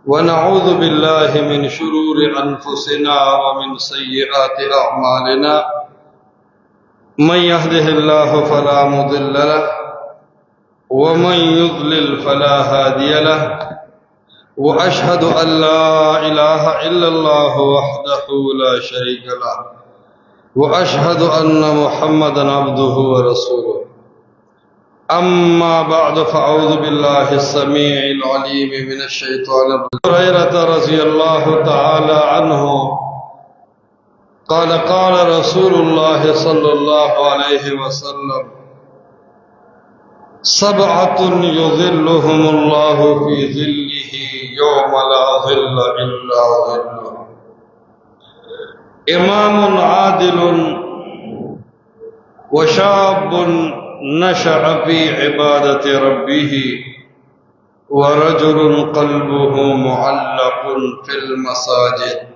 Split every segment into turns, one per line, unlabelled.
ونعوذ بالله من شرور أنفسنا ومن سيئات أعمالنا من يهده الله فلا مضل له ومن يضلل فلا هادي له وأشهد أن لا إله إلا الله وحده لا شريك له وأشهد أن محمدا عبده ورسوله أما بعد فأعوذ بالله السميع العليم من الشيطان الرجيم هريرة رضي الله تعالى عنه قال قال رسول الله صلى الله عليه وسلم سبعة يظلهم الله في ظله يوم لا ظل إلا ظله إمام عادل وشاب نشأ في عبادة ربه ورجل قلبه معلق في المساجد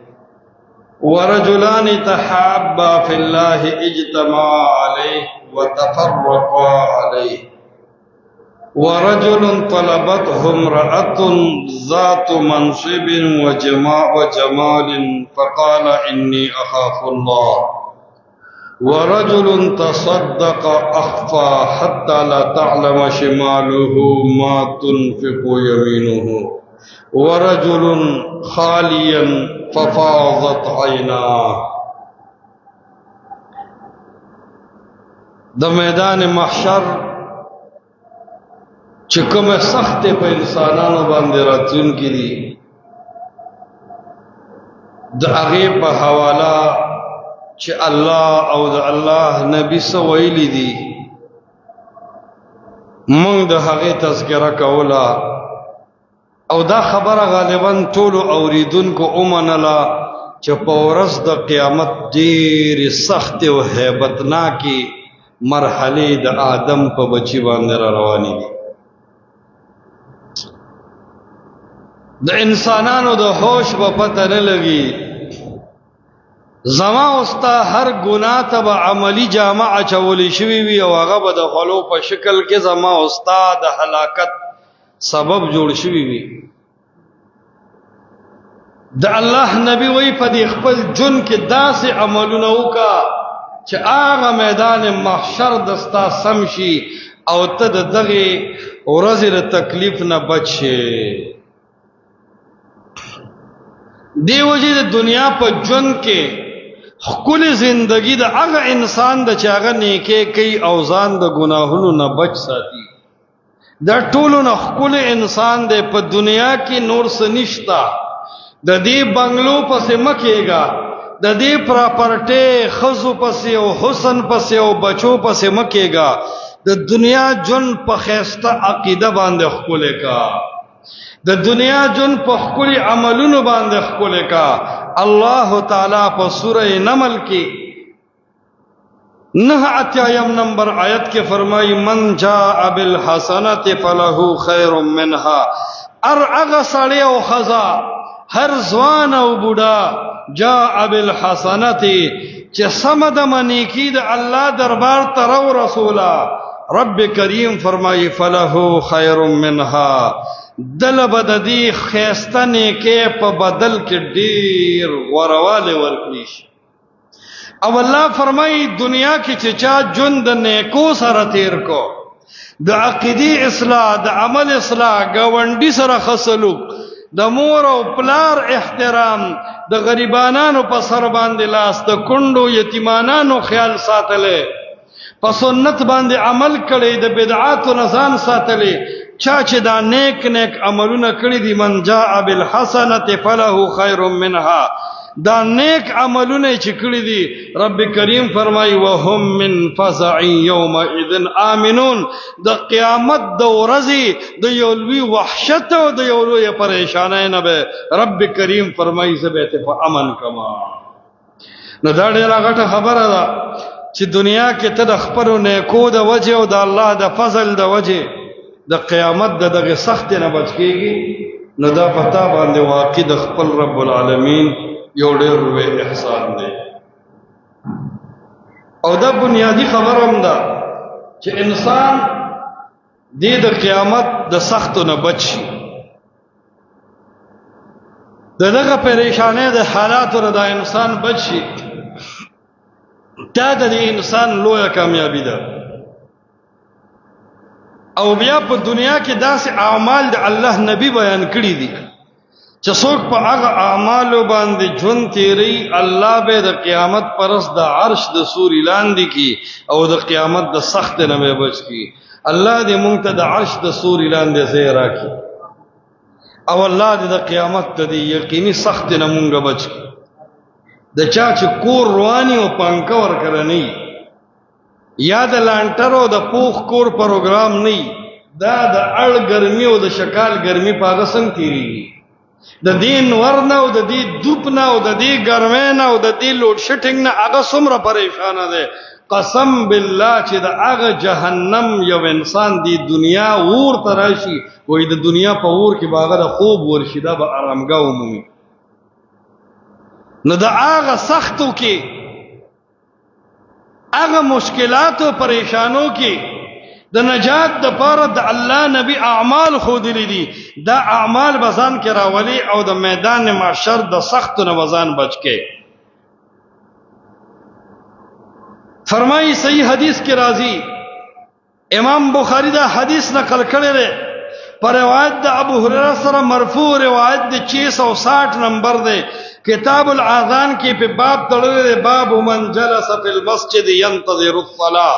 ورجلان تحابا في الله اجتمعا عليه وتفرقا عليه ورجل طلبته امرأة ذات منصب وجمال فقال إني أخاف الله ورجل تصدق أخفى حتى لا تعلم شماله ما تنفق يمينه ورجل خاليا ففاضت عيناه د میدان محشر چکم سخت په انسانانو باندې راتلونکي دي د هغې په حواله چې الله او د الله نبی سو ویلي دي موږ د هغې تذکره کوله او دا خبره غالبا ټولو اوریدونکو ومنله چې په ورځ د قیامت ډېرې سختې او هیبتناکې مرحلې د آدم په بچي باندې را روانې دي د انسانانو د هوش به پته نه لګي زما استا هر گناه ته به عملی جامه اچولی شوی وي او هغه به د خلو په شکل کې زما استا د هلاکت سبب جوړ شوی وي د الله نبی وی په دې خپل جون کې داسې عملونه وکا چې هغه میدان محشر دستا سم شي او ته د دغه ورځې د تکلیف نه بچ شې دی وجه د دنیا په جون کې خپل زندگی د هغه انسان د چې هغه نیکي کوي او ځان د ګناهونو نه بچ ساتي دا ټولو نه خپل انسان دی په دنیا کې نور څه نشتا د دې بنگلو پسې مکیږي د دې پراپرټي خزو پسې او حسن پسې او بچو پسې مکیږي د دنیا جون په خيسته عقیده باندې خپل کا د دنیا جون په خپل عملونو باندې خپل کا الله تعالی په سوره نمل کې 9 نمبر آیت کې فرمایي من جاء بالحسنه فله خير منها ارغ سړی او خزا هر ځوان او بوډا جاء بالحسنه چې سمد منی کی د الله دربار ته رو رسولا رب کریم فرمایي فله خير منها دل بددی خیستنی کې په بدل کې ډیر غورواله ورکړي او الله فرمایي دنیا کې چې چا ژوند نیکو سره تیر کو د عقیدی اصلاح د عمل اصلاح گاونډي سره خصلو د مور او پلار احترام د غریبانو په سر باندې لاس د کندو یتیمانانو خیال ساتلې په سنت باندې عمل کړي د بدعاتو نزان ساتلې چا چې دا نیک نیک عملونه کړی دي من جاء بالحسنه فله خير منها دا نیک عملونه چې کړی دي رب کریم فرمایي وهم من فزع يومئذ امنون د قیامت د ورځې د یو لوی وحشت او د یو لوی پریشانای نه به رب کریم فرمایي زه ته په امن کما نو دا ډیره غټه خبره ده چې دنیا کې ته د خپل نیکو د وجه او د الله د فضل د وجه د قیامت دغه سخت نه بچ کیږي نو دا پتا باندې واقع د خپل رب العالمین یو ډېر لوی احسان دی او دا بنیادی خبر هم ده چې انسان د قیامت د سختو نه بچي دغه پریشانه د حالات ور د انسان بچي دا د انسان لویه کامیابی ده. او بیا په دنیا کې داسې اعمال د الله نبی بیان کړی دي چې څوک په هغه اعمالو باندې ژوند تیری الله به د قیامت پرس د عرش د سوري لاندې کی او د قیامت د سخت نه به بچ کی. الله دې مونږ ته د عرش د سوري لاندې ځای راکړي او الله دې د قیامت ته د یقیني سخت نه مونږ بچ کی. د چا چې کور رواني او پنکه ورکړنی یا د لانټرو د پوخ کور پروګرام نه دا د اړ ګرمي او د شکال ګرمي پاغه څنګه تیریږي د دین ورنه او د دې دوپ نه او د دې ګرمۍ نه او د دې لوډ شټینګ نه هغه څومره پریشانه ده. قسم بالله چې د هغه جهنم یو انسان دی دنیا ور تراشي وای د دنیا په ور کې باغه د خوب ورشي دا به آرامګاو مومي. نو د هغه سختو کې هغه مشکلاتو پریشانو کې د نجات د پاره د الله نبی اعمال خود لیدي دا اعمال بزان کې راولي او د میدان محشر د سخت نه وزن بچ کې. فرمایي صحیح حدیث کې راځي امام بخاری دا حدیث نقل کړی دی پر روایت د ابو هريره سره مرفوع روایت د 660 نمبر دی. کتاب الاذان کې په باب تړلې باب من جلس فی المسجد ينتظر الصلاه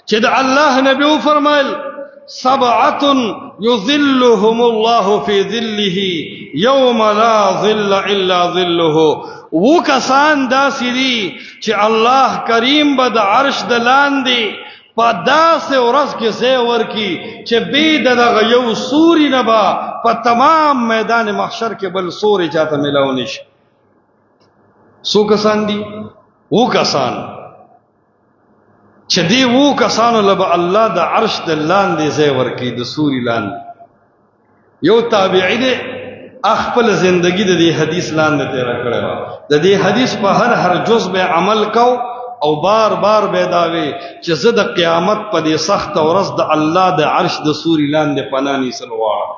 چې د الله نبی فرمایل سبعه يظلهم الله في ظله يوم لا ظل الا ظله. وکسان داسې دي چې الله کریم به د عرش د لاندې په داسې ورځ کې ځای ورکي چې بې دغه یو سوري نه به په تمام میدان محشر کې بل سوري چاته ملاو نشي. څو کسان دي؟ و کسان چې دی و کسانو لبه الله د عرش د لاندې ځای ورکي د سوري لاندې. یو تابعی دی خپل زندگی د دې حدیث لاندې تیر کړی و د دې حدیث په هر جز به عمل کو او بار بار به داوي چې زه د قیامت په دې سخت ورځ د الله د عرش د سوري لاندې پناه نیسم غواړم.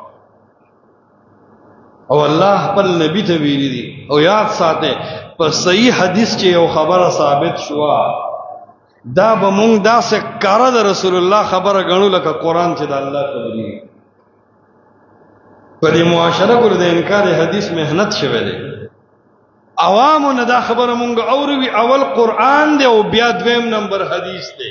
او الله خپل نبی ته ویلي دي او یاد ساته په صحیح حدیث چې یو خبره ثابت شوه دا به مونږ داسې کاره د رسول الله خبره ګڼو لکه قرآن چې د الله خبرې. په دې معاشره کې د انکار حدیث مهنت شوه دی عوامو نه دا خبره مونږ اوروي اول قرآن دی او بیا دویم نمبر حدیث دی.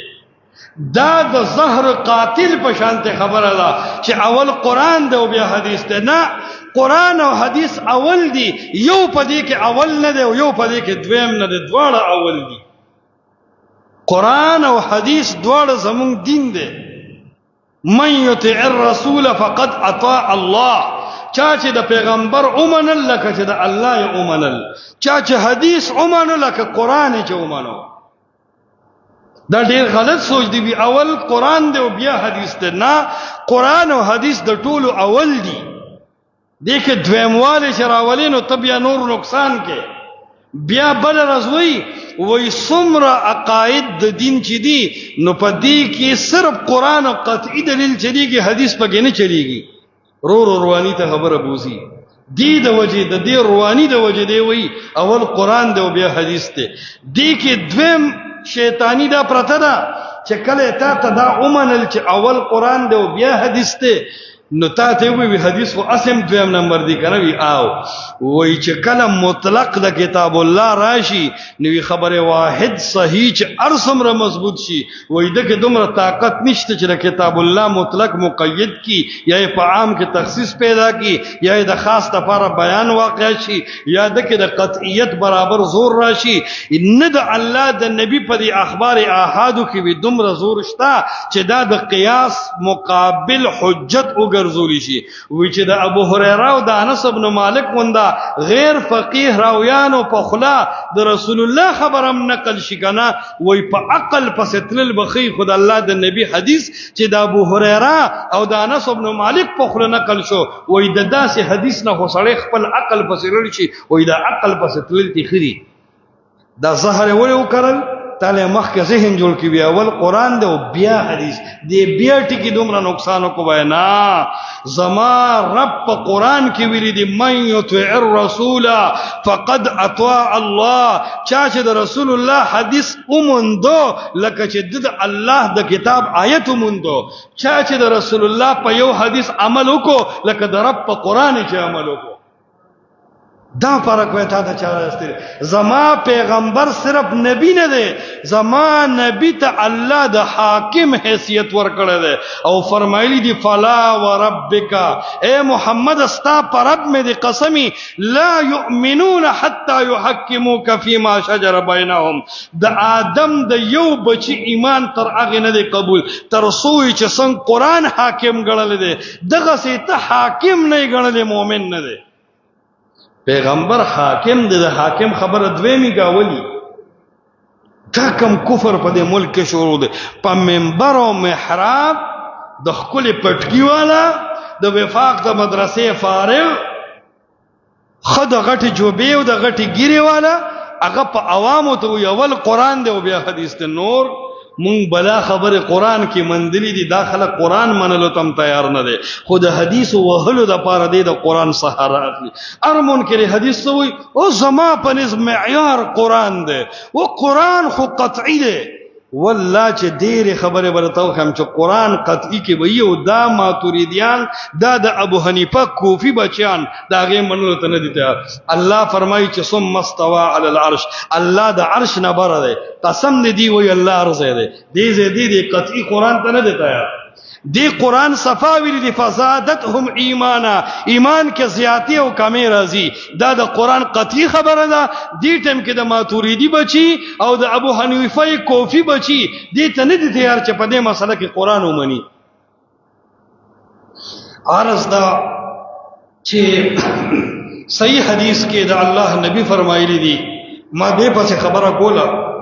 دا د زهر قاتل په شانته خبره ده چې اول قرآن دی او بیا حدیث دی. نه قرآن او حدیث اول دی یو پدې کې اول نه دی او یو پدې کې دویم نه دی دواړه اول دي. قرآن او حدیث دواړه زمونږ دین دی. من یطع الرسول فقد اطاع الله چا چې د پیغمبر اومنل لکه چې د الله یې اومنل چا چې حدیث اومنل لکه قرآن چې اومنو. دا ډیر غلط سوچ دی اول قرآن دی او بیا حدیث دی. نه قرآن او حدیث د ټولو اول دی. دې کې دویمواله شراولینو طبيعه نور نقصان کې بیا بل رضوی وای څومره عقاید د دین چې دی نو په دې کې صرف قرآن او قطعی دلیل چلیږي حدیث پکې نه چلیږي. رواني ته خبره بوزي دی د وجه د دې رواني د وجه دی وای اول قرآن دی او بیا حدیث دی. دې کې دویم شیطانی دا پرته ده چې کله ته دا اومنل چې اول قرآن دی او بیا حدیث دی نو تا ته وی حدیث خو اسم دویم نمبر دی کنه وی آو وای چې کله مطلق د کتاب الله راشي نو خبره واحد صحیح چې ارسمره مضبوط شي وای دغه دومره طاقت نشته چې د کتاب الله مطلق مقید کی یا په عام کې تخصیص پیدا کی یا د خاص لپاره بیان واقع شي یا دغه د قطعیت برابر زور راشي. نه د الله د نبی په دی اخبار احادو کې وی دومره زور شته چې دا د قیاس مقابل حجت ګرځولي شي. وی چې د ابو هريره او د انس ابن مالک وندا غیر فقيه راویانو په خلا د رسول الله خبرم نقل شي کنه وی په عقل پس تل بخي خد الله د نبی حدیث چې د ابو هريره او د انس ابن مالک په خلا نقل شو وی د داسې حدیث نه خو سړی خپل عقل پس لړ شي وی د عقل پس تل تخري دا زهر ولې وکړل تاله مخ کې ذهن جوړ کی بیا ول قران دی او بیا حدیث دی بیا ټکی دومره نقصان کو وینا زما رب په قران کې ویلي دی من یطع الرسول فقد اطاع الله چا چې د رسول الله حدیث اومندو لکه چې د الله د کتاب آیت اومندو چا چې د رسول الله په یو حدیث عمل وکړو لکه د رب په قران چې عمل وکړو دا فرق وای تا ته چاره استری زما پیغمبر صرف نبی نه دی زما نبی ته الله د حاکم حیثیت ورکړی دی او فرمایلی دی فلا وربک اے محمد استا پر رب می دی قسمی لا یؤمنون حتا یحکموک فیما شجر بینهم د آدم د یو بچی ایمان تر هغه نه دی قبول تر سوی چې څنګه قران حاکم ګڼل دی دغه سي ته حاکم نه ګڼل مؤمن نه دی پیغمبر حاکم دی د حاکم خبره دویمی گاولی دا کم کفر په دې ملک کې شروع دی په منبر او محراب د خپل پټکی والا د وفاق د مدرسې فارغ خد غټي جوبې او د غټي ګيري والا هغه په عوامو ته وی اول قران دی او بیا حدیث ته نور مونږ بلا خبره قران کې مندلی دي داخله قران منلو تم تیار نه دي خود حدیث وهلو د پاره دی د قران سهارا اخلي ارمون کې حدیث وي او زما په نسب معیار قران دی او قران خو قطعی دی والله چې ډېر خبره ورته هم چې قران قطعی کې وي او دا ماتوریدیان دا د ابو حنیفه کوفی بچیان دا غي منلو ته نه دي الله فرمایي چې ثم استوى على العرش الله د عرش نه بره دی قسم دې وي الله عرض دی دې قطعی قران ته نه دی تیار دی قران صفا ویل دی فزادتهم ایمانا ایمان کې زیاتی او کمی راځي دا د قران قطعی خبره ده دی ټیم کې د ماتوریدی بچی او د ابو حنیفه کوفی بچی دی ته نه دي تیار چې په دې مسله کې قران ومني عرض دا چې صحیح حدیث کې د الله نبی فرمایلی دي ما دې پس خبره کوله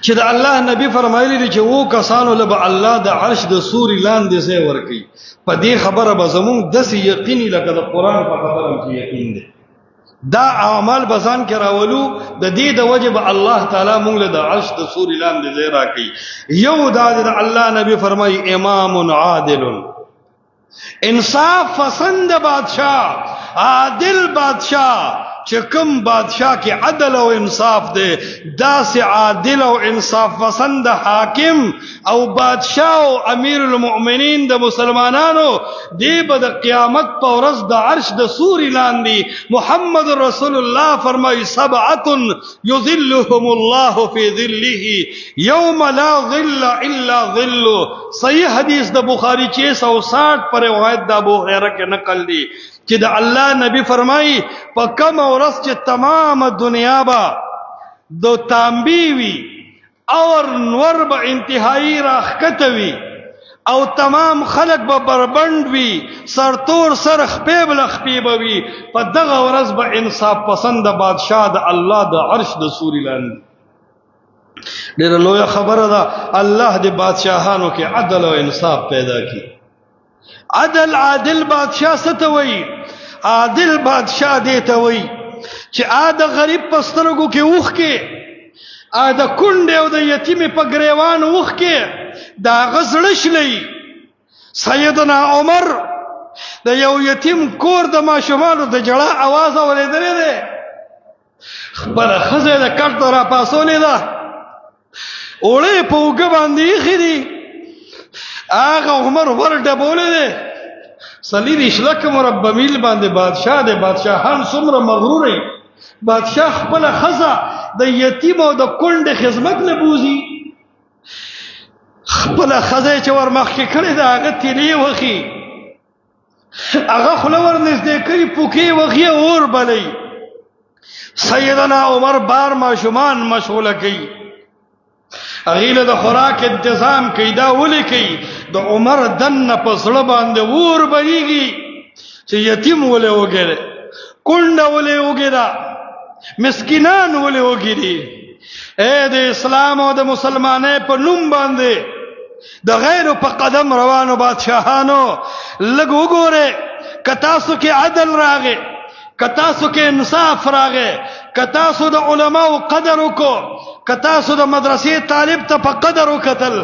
چې د الله نبی فرمایلی دي چې وو کسانو له الله د عرش د سوري لاندې ځای ورکی په دې خبره به زمون د یقیني لکه د قران په خبره کې یقین دي دا اعمال بزان کې راولو د دې د وجب الله تعالی مونږ له د عرش د سوري لاندې ځای راکی یو د الله نبی فرمایي امام عادل انصاف پسند بادشاہ عادل بادشاہ چې کوم بادشاہ کې عدل او انصاف دی دا سي عادل او انصاف پسند حاکم او بادشاہ او امیر المؤمنین د مسلمانانو دی به د قیامت په ورځ د عرش د سوري لاندې محمد رسول الله فرمایي سبعه يظلهم الله في ظله يوم لا ظل الا ظل صحیح حدیث د بخاری 660 پر روایت د ابو هريره کې نقل دی چې د الله نبی فرمایي په کوم ورځ چې تمام دنیا با دو تانبی وی اور نور به انتهایی راخکته وی او تمام خلق به بربند وی سرتور سر خپیب لخپیب وی په دغه ورځ به انصاف پسند بادشاہ د الله د عرش د سوري لاندې ډېر لوی خبره ده الله د بادشاہانو کې عدل او انصاف پیدا کی عادل بادشاہ ستوي عادل بادشاہ دیته وي چې د غریب پسترګو کې اوخ کې د کونډه او د یتیم په گریوان اوخ کې دا غزړشلې سیدنا عمر د یو یتیم کور د ماشومانو د جړه आवाज اوریدلې ده خبره خزه د کټ را پاسولې ده اورې په وګ باندې خېدي هغه عمر ورډه بولې صلیب اشلک مربع میل باندې بادشاہ دے بادشاہان څومره مغرور بادشاہ خپل خزه د یتیم او د کونډه خدمت نه بوزي خپل خزه چې ور مخ کې کړی دا هغه تیلی وخی هغه خلور نږدې کړی پوکي وخی اور بلې سیدنا عمر بار ماشومان مشغوله کړي اغیله د خوراک انتظام کوي دا ولي کوي د عمر دنه په سړ باندې ور بریږي چې یتیم ولې وګره کونډه ولې وګره مسکینان ولې وګړي اے د اسلام او د مسلمانۍ په نوم باندې د غیر په قدم روانو بادشاہانو لګ وګوره کتاسو کې عدل راغی کتاسو کې انصاف راغی کتاسو د علماو قدر وکړو کتا سو د مدرسې طالب ته په قدر وکتل،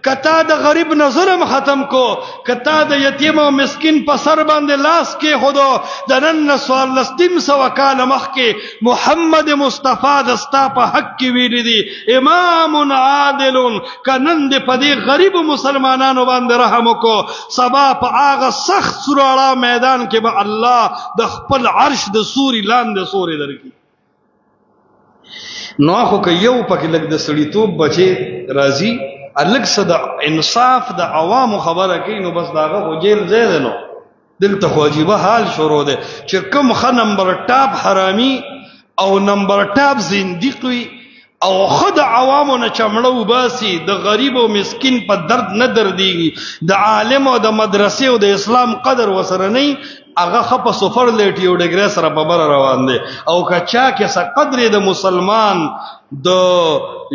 کتا د غریب نه ظلم ختم کو، کتا د یتیم او مسکین په سر باندې لاس کې خودو د نن نه 1400 کاله مخکې محمد مصطفی د ستا په حق کې ویلي دي امام عادل، کنن دې په دې غریب مسلمانانو باندې رحم وکړو، سبا په هغه سخت سوراړه میدان کې به الله د خپل عرش د سوري لاندې سوري درکړي. نو خو که یو پکې لګ د سړیتوب بچي راځي الګ صد انصاف د عوامو خبره کوي، نو بس داغه خو جیل ځای دی. نو دلته خو عجیبه حال شروع دی چې کوم ښه نمبر ټاپ حرامي او نمبر ټاپ زنديق وي او خود عوامو نه چمړه وباسي، د غریب او مسکین په درد نه درديږي، د عالم او د مدرسې او د اسلام قدر وسره نه، هغه خپ سفر لیټي او ډګر سره په بر روان دي. او کچا کې څه قدر د مسلمان د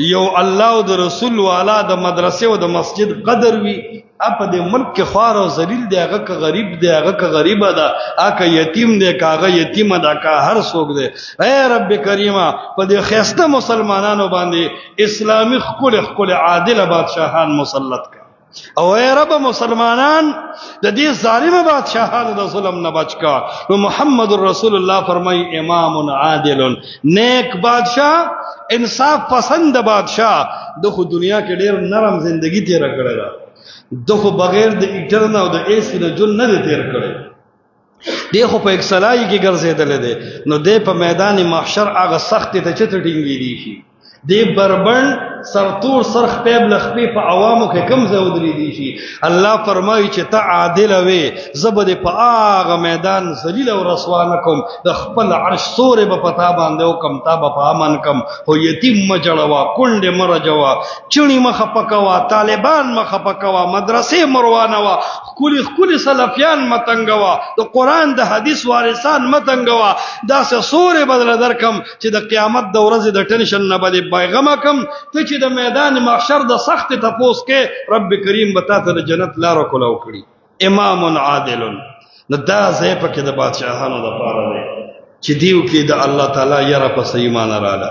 یو الله او د رسول والا د مدرسې او د مسجد قدر وي، اپ د ملک کې خوار او ذلیل دی، هغه که غریب دی، هغه که غریبه ده، هغه یتیم دی، هغه یتیمه ده، که هر څوک دی. اے رب کریمه په دې خسته مسلمانانو باندې اسلامي خپل عادل بادشاہان مسلط کړه. او اے رب مسلمانان د دې ظالم بادشاہانو د ظلم نه بچ کا. نو محمد رسول الله فرمای امام عادل، نیک بادشاہ، انصاف پسند بادشاہ. دغه دنیا کې ډیر نرم زندگی تیر کړی دا، دغه بغیر د ایټرن او د ایسی نه جون نه تیر کړی دی، خو په اکسلای کې ګرځیدل دي. نو د په میدان محشر هغه سخت ته چټټینګی دي شي، دی بربند سرتور سرخ پیب لخپی په عوامو کې کم زودری دي شي. الله فرمایي چې ته عادل وې، زبد په هغه میدان ذلیل او رسوا نکم، د خپل عرش سورې په پتا باندې او کم تا په امن کم. هو یتیم مجړوا، کونډه مرجوا، چونی مخ پکوا، طالبان مخ پکوا، مدرسې مروانوا، خولي سلفیان متنګوا، د قران د حدیث وارثان متنګوا. دا سه سورې بدل درکم چې د قیامت د ورځې د ټنشن نه بده پیغام کم، ته چې د میدان محشر د سخت تپوس کې رب کریم بتا ته د جنت لار کولاو کړي. امام عادل، نو دا ځای پکې د بادشاہانو د پاره دی چې دیو کې د الله تعالی یره په ایمان رااله.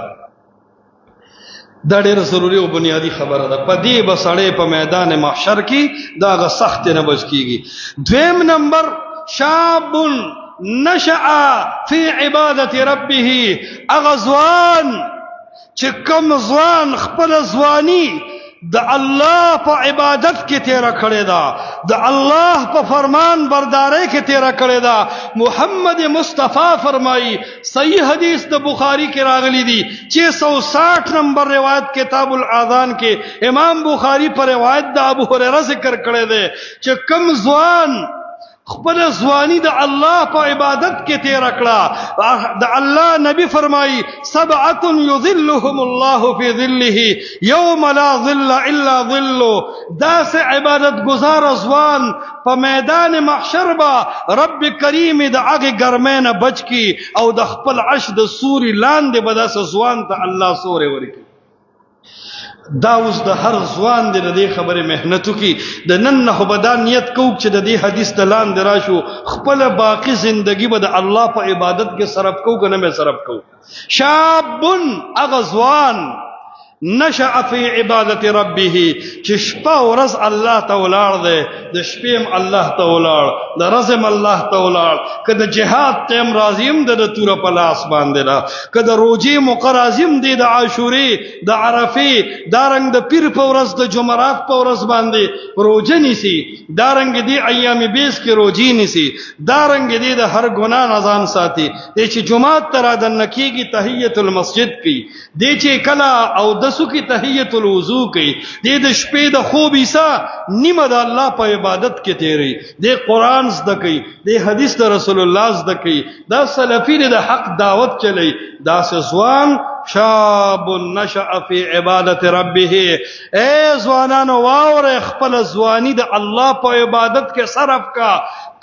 دا ډېر ضروری او بنیادی خبره ده. په دې بسړې په میدان محشر کې دا غ سخت نه بچ کیږي. دویم نمبر شاب نشأ فی عبادت ربه، اغزوان چې کوم ځوان خپل ځواني د الله په عبادت کې تیر کړی دا، د الله په فرمان بردارۍ کې تیر کړی دا. محمد مصطفی فرمایي، صحیح حدیث د بخاری کې راغلی دی، 660 نمبر روایت کتاب الاذان کې امام بخاری پر روایت د ابو هريره ذکر کړی دی چې کوم ځوان خپل ځواني د الله په عبادت کې تیر کړه، د الله نبی فرمایي سبعه یظلهم الله فی ظله یوم لا ظل الا ظله. دا سه عبادت گزار ځوان په میدان محشر با رب کریم د هغه ګرمه نه بچ کی او د خپل عرش د سوري لاندې به داسه ځوان ته الله سوري ورکی. دا اوس د هر ځوان د دې خبره مهنتو کې د نن نه خبدا نیت کوو چې د دې حدیث د لاندې راشو خپل باقی زندگی به د الله په عبادت کې صرف کوو کنه مې صرف کوو. شاب اغزوان نشأ فی عبادت ربه، چې شپه ورځ الله ته ولاړ دی، د شپې الله ته ولاړ، د ورځې الله ته ولاړ، که د جهاد ټیم راځیم د توره په لاس باندې را، که د روزې مقرازیم دی د عاشورې د عرفې، دارنګ د پیر په ورځ د جمعرات په ورځ باندې روزه نیسي، دارنګ دی ایام بیس کې روزي نیسي، دارنګ دی د هر ګناه نه ځان ساتي، دی چې جمعات ته رادن کېږي تحیت المسجد کوي، دی چې کله او سو کی تحیت الوضو کی، دے د شپې د خوب عیسا نیمه د الله په عبادت کې تیری، دے قرآن زده کی، دے حدیث د رسول الله زده کی، دا سلفی د حق دعوت چلی. دا سوان شاب نشأ فی عبادت ربه. اے ځوانانو واور خپل ځواني د الله په عبادت کې صرف کا.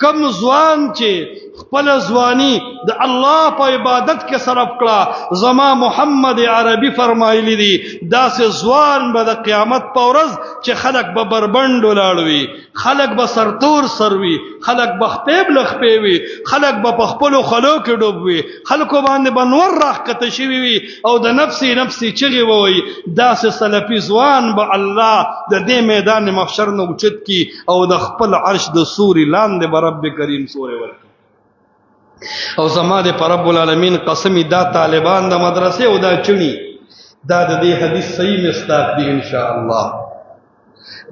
کم ځوان چې خپل ځواني د الله په عبادت کې صرف کړه، زما محمد عربي فرمایلی دي داسې ځوان به د قیامت په ورځ چې خلک به بربند ولاړوي، خلک به سرتور سروي، خلک به خپېب لخپې وي، خلک به په خپلو خلو کې ډوب وي، خلکو باندې به نور راښکته شوي وي او او د نفسي نفسي چغې ووي، داسې سلفي ځوان به الله د دې میدان محشر نه اوچت کی او د خپل عرش د سوري لاندې به رب کریم سوري ورکړي. او زما د پر رب العالمین قسمی، دا طالبان د مدرسې او دا چڼي دا د دې حدیث صحیح مصداق دی ان شاء الله.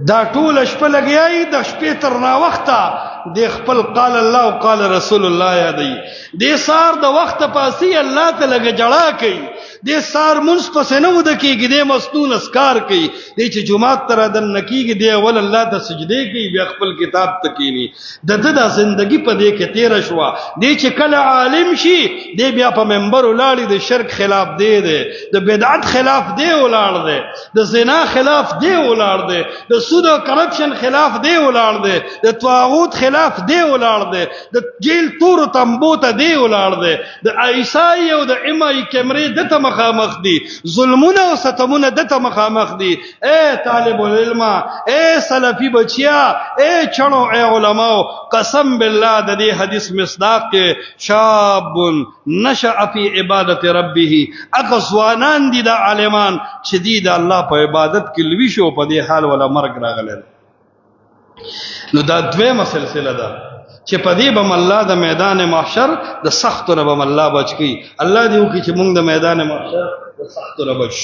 دا ټول شپه لګیای د شپې تر ناوخته د خپل قال الله او قال رسول الله یادی. د سار د وخت پاسی الله ته لګ جړه کوي، د سار منس پس نه ود کیږي، د مسنون اسکار کوي، د چې جمعات تر دن نکیږي، دی ول الله ته سجده کوي، بیا خپل کتاب تکینی. د د زندگی په دې کې تیر شو، د چې کله عالم شي دی بیا په منبر ولاړی د شرک خلاف دی، د بدعت خلاف دی ولاړ دی، د زنا خلاف دی ولاړ دی، د سود او کرپشن خلاف دی ولاړ دی، د طاغوت خلاف دی ولاړ دی، د جیل تور تنبو ته دی ولاړ دی، د عیسائی او د امای کیمرې د ته مخامخ دي، ظلمونه او ستمونه د ته مخامخ دي. اے طالب العلم، اے سلفی بچیا، اے چڼو، اے علماء، قسم بالله د دې حدیث مصداق کې شاب نشأ فی عبادت ربه، اغه ځوانان دي د عالمان چې دي د الله په عبادت کې لوي شو، په دې حال ولا مرګ راغلی. نو دا دویمه سلسله ده چې په دې بم الله د میدان محشر د سختو نه بم الله بچ کی. الله دې وکړي چې موږ د میدان محشر د سختو نه بچ.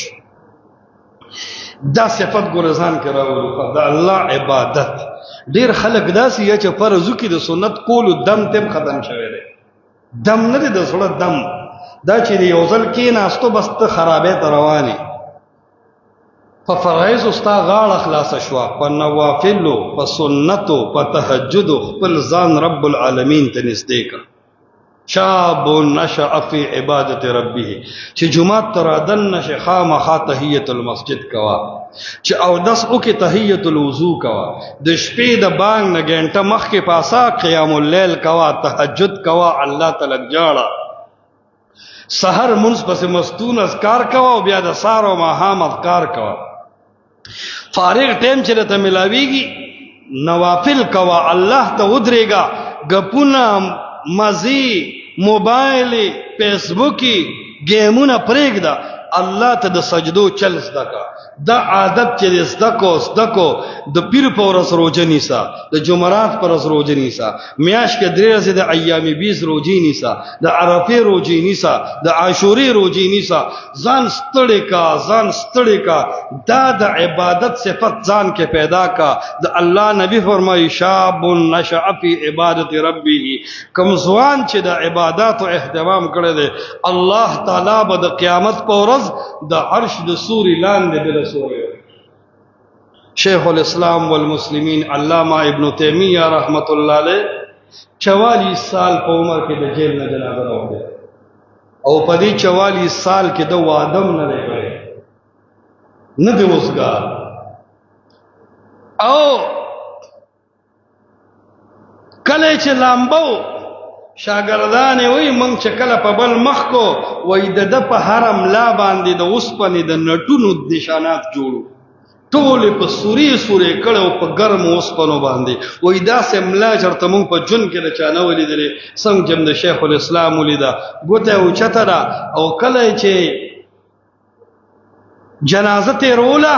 دا صفت ګورزان کې راوړو د الله عبادت. ډیر خلک داسې یا چې فرضو کې د سنت کولو دم تم ختم شوی دی. دم نه دی د سړی دم، دا چې یو ځل کې ناستو بس ته خرابې ته رواني. په فرایض استا غاړه خلاص شو، په نوافلو، په سنتو، په تهجد خپل ځان رب العالمین ته نږدې کړ. شاب نشأ فی عبادت ربه، چې جمعه تر دن نشه خامخا تحیت المسجد کوا، چې او دس او کې تحیت الوضو کوا، د شپې د بانګ نه غنټه مخ کې پاسا قیام الليل کوا، تهجد کوا، الله تعالی جاړه، سحر منس پس مستون اذکار کوا، او بیا د سار او ماهام اذکار کوا. فارغ ټیم چې ته ملاویږي نوافل کوا، الله ته ودرېګا، غپونه مزي موبایل فیسبوکی گیمونه پرېږده، الله ته د سجدو چل زده کا. دا عادت چې زده کو د پیر په ورځ روزه نیسا، د جمعرات پر ورځ روزه نیسا، میاش کې درې ورځې د ایام 20 روزي نیسا، د عرفه روزي نیسا، د عاشوري روزي نیسا. ځان ستړی کا دا د عبادت صفت ځان کې پیدا کا. د الله نبی فرمایي شاب نشأ فی عبادت ربه، کوم ځوان چې د عبادت او اهتمام کړی دی، الله تعالی به د قیامت په ورځ د عرش د سوري لاندې بل سوري. شیخ الاسلام والمسلمین علامہ ابن تیمیہ رحمت اللہ علیہ 44 سال په عمر کې د جیل نه جنازه راوړه، او په دې 44 سال کې د وادم نه لري نه دی وسګار. او کله چې لامبو شاګردان وي مونږ چې کله په بل مخ کو وای د په حرم لا باندې د اوسپنې د نټونو نشانات جوړو، ټول په سوري کړه په ګرم اوسپنو باندې. وای دا سملا چرته مونږ په جون کې د چانه ولیدلې، څنګه چې د شیخ الاسلام ولیدا ګوته او چتره. او کله چې جنازه ته روله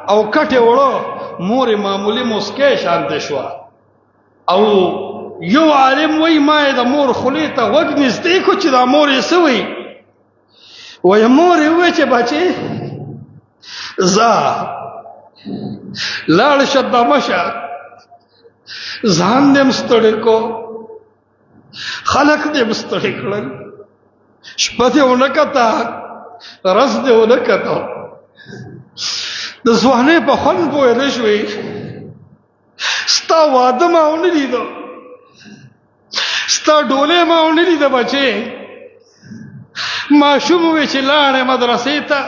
او کټه وړو، مور معمولی مسکه شانته شو. او یو عالم وای ما د مور خولې ته وګ نږدې کو چې د مور یې سوي، وای مور یې وای چې بچي زا لاړ شد مشه، ځان دې مستړی کو، خلق دې مستړی کړل، شپه دې ونکتا، رس دې ونکتا، د ځوانۍ په خوند پوه نه شوې، ستا واده ما ونه لیدو، ستا ډولې ما ونه لیده بچې. ماشوم وی چې لاړې مدرسې ته،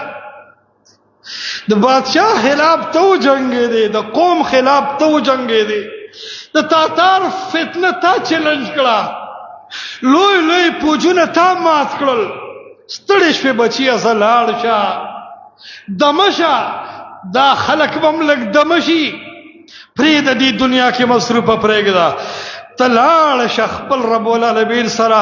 د بادشاہ خلاف ته وجنګېدې، د قوم خلاف ته وجنګېدې، د تاتار فتنه تا چیلنج کړه، لوی پوجونه تا مات کړل. ستړی شوې بچیه زه لاړ شه، دمه شه، دا خلک به هم لږ دمه شي، پرېږده دې دنیا کې مصروفه پرېږده. تلاړ خپل رب العالمین سره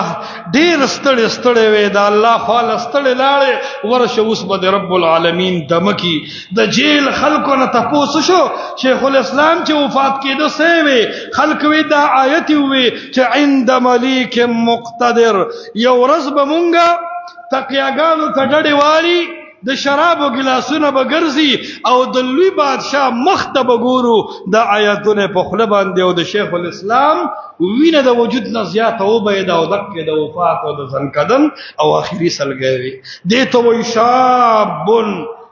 ډیر ستړي ستړي وې دا الله خپل ستړي لاړې ورشه اوس به رب العالمین دمکی د جیل خلکو نه تاسو شو شیخ الاسلام چې وفات کېده سوي خلک وې دا آیت وې چې عند ملیک مقتدر یو ورځ به مونږه تقیاګانو ته ډډې والی د شرابو ګلاسونه به ګرځي او د لوی بادشاہ مخ ته به ګورو د آیاتونه په خوله باندې او د شیخ الاسلام وینه د وجود نه زیاته وبهده او دکې د وفات او د ځنکدن او آخري سلګوي دې ته وایي شاب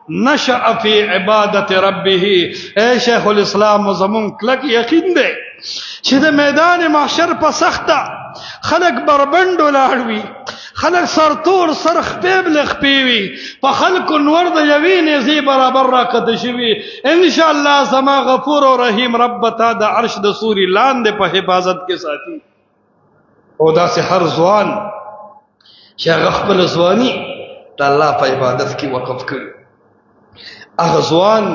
نشأ فی عبادت ربه. اے شیخ الاسلام زمون کلک یقین دی چې د میدان محشر په سخته خلق بربند ولاړوي خلق سرتور سرخ پیب لخپیوي په خلق نور د یوین زی برابر را کته شوی ان شاء الله زما غفور او رحیم رب تا د عرش د سوري لاندې په حفاظت کې ساتي. او دا سه هر ځوان چې خپل ځواني د الله په عبادت کې وقف کړي هغه ځوان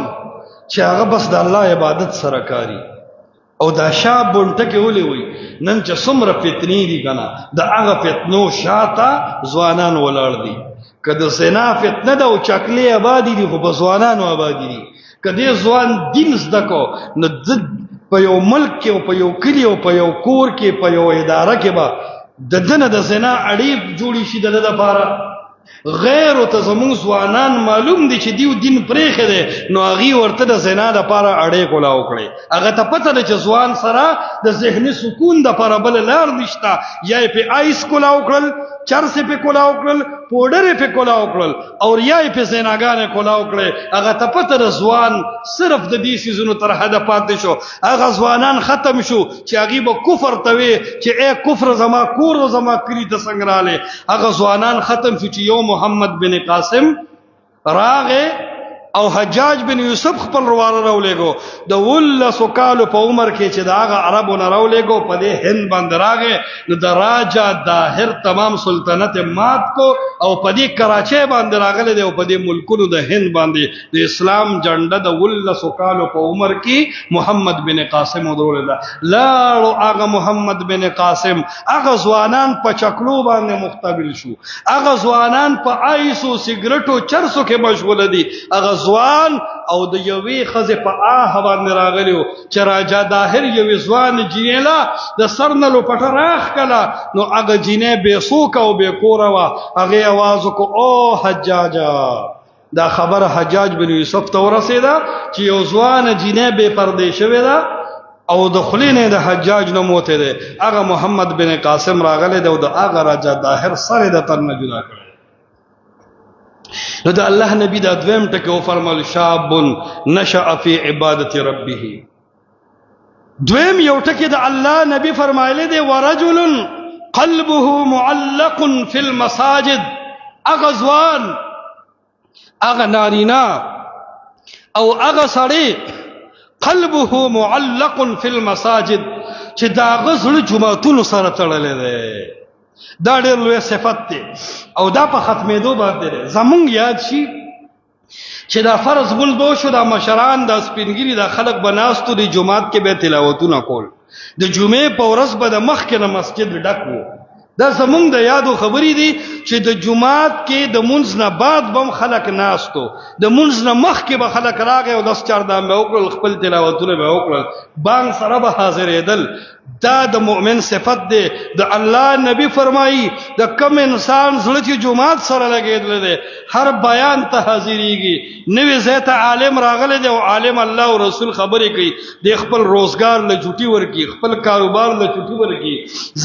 چې هغه بس د الله عبادت سره کاری او دا شاب بونټه کې ولي وي نن چې څومره فتنې دي کنه د هغه فتنو شاته ځوانان ولاړ دي کله زنا فتنه ده او چکلې آبادی دي خو په ځوانانو آبادی دي کله ځوان دین زده کو نو په یو ملک کې او په یو کلی او په یو کور کې په یو اداره کې به د دنه د زنا اړیب جوړی شي د لپاره غیر او تزمون ځوانان معلوم دي چې دیو دین پرېخه ده نو هغه ورته د زنا د لپاره اړې کولا وکړي هغه ته پته ده چې ځوان سره د ذهني سکون د لپاره بل لار نشته یا په آیس کولا وکړل چرس په کولا وکړل پوډر په کولا وکړل او یا په زناګانې کولا وکړي هغه ته پته ده ځوان صرف د دې سيزونو تر حد پاتې شو هغه ځوانان ختم شو چې هغه به کفر توي چې اے کفر زما کور او زما کلی ته څنګه هغه ځوانان ختم شو چې یو محمد بن قاسم راغه او حجاج بن یوسف خپل روانه راولېګو د ولسو کالو په عمر کې چې دا هغه عربو نه راولېګو په دې هند باندې راغه نو د راجا داهر تمام سلطنت مات کو او په دې کراچۍ باندې راغله دی او په دې ملکونو د هند باندې د اسلام جنډه د ولسو کالو په عمر کې محمد بن قاسم ودرول لاړو هغه محمد بن قاسم هغه ځوانان په چکلو باندې مختبل شو هغه ځوانان په آیسو سیګریټو چرسو کې مشغول دي هغه ځوان او د یوې خزه په آه باندې راغلیو چې راجا داهر یوې ځوان جینلا د سرنلو پټه راخ کلا نو هغه جینې بے سوک او بے کور وا هغه आवाज کو او حجاجا دا خبر حجاج بن یوسف ته ورسېدا چې یو ځوان جینې بے پردې شوی دا او د خلینې د حجاج نو موته ده هغه محمد بن قاسم راغله د هغه راجا داهر سره د تر نه جدا کړ نو د الله نبی دا دویم ټکو فرمایل شاب نشأ فی عبادت ربه دویم یو ټکی د الله نبی فرمایلی دی ورجل قلبه معلق فی المساجد اغه ځوان اغه نارینا او اغه سړی قلبه معلق فی المساجد چې دا غزل جمعتون سره تړلې ده دا ډېر لوی صفت دی او دا په ختمېدو باندې زمونږ یاد شي چې دا فرض بلدو شو دا مشران دا سپینګری دا خلق بناستو د جمعات کې به تلاوتونه کول د جمعې په ورځ به د مخ کې نه مسجد ډک وو دا زمونږ د یادو خبرې دي چې د جمعات کې د منځ نه بعد بم خلق ناستو د منځ نه مخ کې به خلق راغی او 10-4 دام به وکړل خپل تلاوتونه به وکړل بانګ سره به حاضرېدل دا د مؤمن صفت دی د الله نبی فرمایي د کم انسان زړه چې جمعات سره لګېدل دی هر بیان ته حاضرېږي نوې ځای ته عالم راغلی دی او عالم الله او رسول خبرې کوي د خپل روزګار له چوټي ورکی خپل کاروبار له چوټي ورکی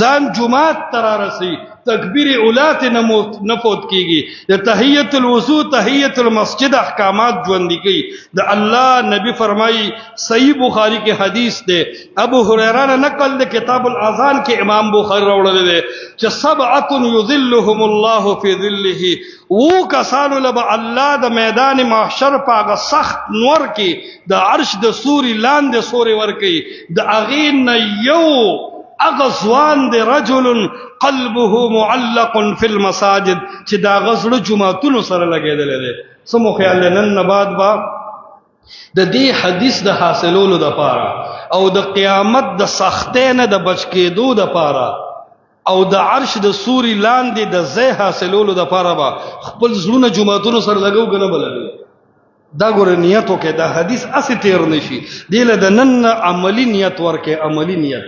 ځان جمعات ته راسي تکبیر اولات نفوت کیږي د تحیت الوضو تحیت المسجد احکامات ژوندۍ کوي د الله نبی فرمایي صحیح بخاری کې حدیث ده ابو هريره نے نقل ده کتاب الاذان کې امام بخاری راوړل ده چې سبعه یذلهم الله فی ظله او کسانو لبا الله د میدان محشر پاغه سخت نور کې د عرش د سوري لاندې سوري ور کوي د اغین یو اغزوان دی رجل قلبه معلق فی المساجد چې دا غزړه جمعتونو سره لګیدل دي سمو خیال نن بعد با د دې حدیث د حاصلولو د پاره او د قیامت د سختۍ نه د بچ کېدو دپاره او د عرش د سوري لاندې د ځای حاصلولو دپاره به خپل زړونه جوماتونو سره لګو که نه به لګو دا ګوره نیت وکړئ دا حدیث هسې تیر نه شي دې له د نن نه عملي نیت ورکړئ عملي نیت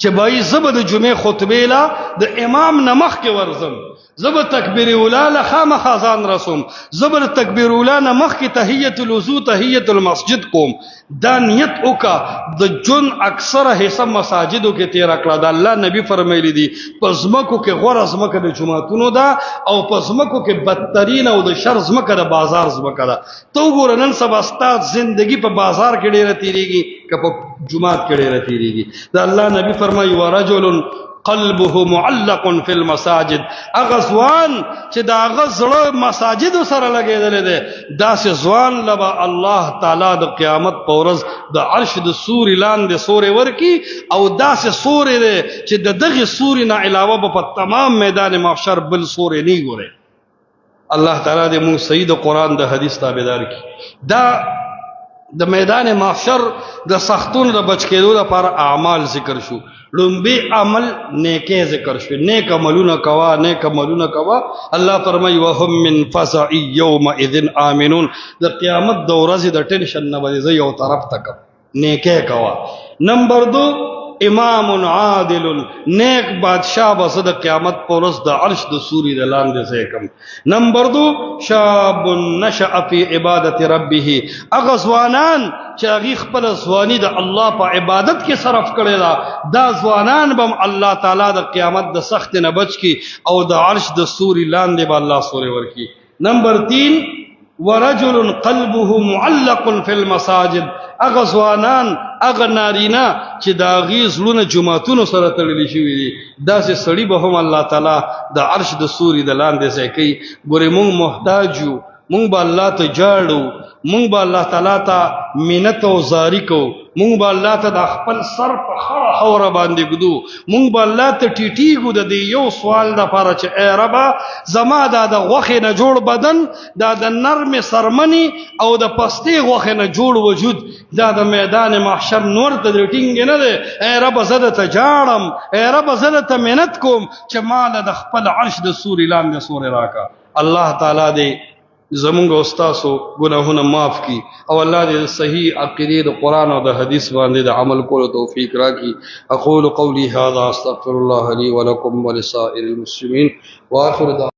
چې بایی زه به د جمعې خطبې له د امام نه مخکې ورځم زه به تکبیر اولی له خامخا ځان رسوم زه به د تکبیر اولی نه مخکې تحیت الوضو تحیت المسجد کوم دا نیت وکړه د ژوند اکثره حصه مساجدو کې تېره کړه د الله نبي فرمیلی دي په ځمکو کې غوره ځمکه د جوماتونو ده او په ځمکو کې بدترین او د شر ځمکه د بازار ځمکه ده ته وګوره نن سبا ستا زندګي په بازار کې ډېره تېرېږي که په جومات کې ډېره تېرېږي د الله نبي فرمایي ورجل قلبه معلق فی المساجد هغه ځوان چې د هغه زړه مساجدو سره لګېدلی دی داسې ځوان له به الله تعالی د قیامت په ورځ د عرش د سوري لاندې سوری ورکي او داسې سوری دی چې د دغې سوري نه علاوه به په تمام میدان محشر بل سوری نه ګورئ الله تعالی دې موږ صحیح د قرآن د حدیث تابعدار کړي دا د میدان محشر د سختونو د بچ کېدو لپاره اعمال ذکر شو لومبي عمل نیکه ذکر شو نیک عملونه کوا نیک عملونه کوا الله فرمایي وهم من فزع يومئذ آمنون د قیامت د ورځې د ټینشن نه به زه یو طرف ته کم نیکه کوا نمبر 2 امام عادل نیک بادشاہ بس د قیامت پر ورځ د عرش د سوري د لاندې ځای کم نمبر 2 شاب نشأ فی عبادت ربه هغه ځوانان چې هغې خپله ځواني د الله په عبادت کې صرف کړې ده دا ځوانان به الله تعالی د قیامت د سختې نه بچ کړي او د عرش د سوري لاندې به الله سوری ورکړي نمبر 3 ورجل قلبه معلق فی المساجد اغه ځوانان اغه نارینه چې د هغې زړونه جوماتونو سره تړلي شوي دي داسې سړي به هم الله تعالی د عرش د سوري د لاندې ځای کوي ګورې موږ محتاج یو مونږ به الله ته جاړو مونږ به الله تعالی ته منت او زاری کوو مونږ به الله ته د خپل سر په خړه خوره باندې ږدو مونږ به الله ته ټیټیږو د دې یو سوال دپاره چې ای ربه زما دا د غوښې نه جوړ بدن دا د نرمې سرمنې او د پستې غوښې نه جوړ وجود دا د میدان محشر نور ته د ټینګې نه دی ای ربه زه درته جاړم ای ربه زه درته منت کوم چې ماله د خپل عرش د سوري لاندې سوری راکړه الله تعالی دې زمونږ او ستاسو ګناهونه معاف کړي او الله دې صحیح عقیدې د قرآن او د حدیث باندې د عمل کولو توفیق راکړي اقول قولي هذا استغفر الله لي ولكم ولسائر المسلمين واخر دعوانا